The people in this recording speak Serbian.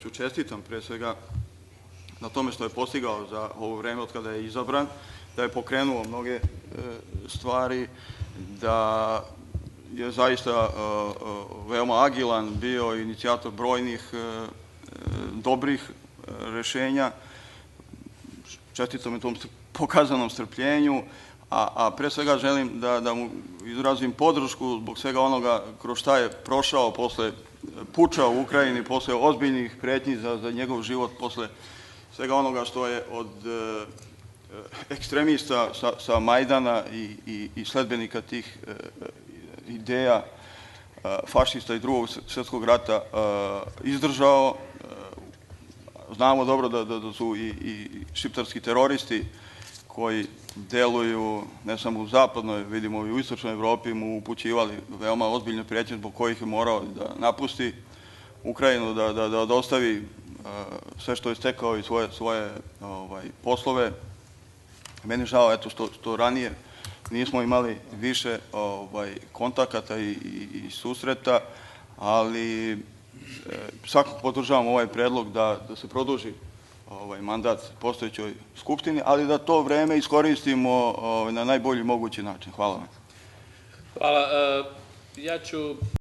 Vučiću čestitam pre svega na tome što je postigao za ovo vreme od kada je izabran, da je pokrenuo mnoge stvari, da je zaista veoma agilan bio, inicijator brojnih dobrih rešenja. Čestitam na tom pokazanom strpljenju, a pre svega želim da mu izrazim podršku zbog svega onoga kroz šta je prošao posle puča u Ukrajini, posle ozbiljnih pretnji za njegov život, posle svega onoga što je od ekstremista sa Majdana i sledbenika tih ideja fašista i Drugog svetskog rata izdržao. Znamo dobro da su i šiptarski teroristi koji deluju ne samo u zapadnoj, vidimo i u istočnoj Evropi, mu upućivali veoma ozbiljne pretnje zbog kojih je morao da napusti Ukrajinu, da ostavi sve što je stekao i svoje poslove. Meni je žao što ranije nismo imali više kontakata i susreta, ali svakako podržavam ovaj predlog da se produži mandat postojećoj Skupštini, ali da to vreme iskoristimo na najbolji mogući način. Hvala vam. Hvala. Ja ću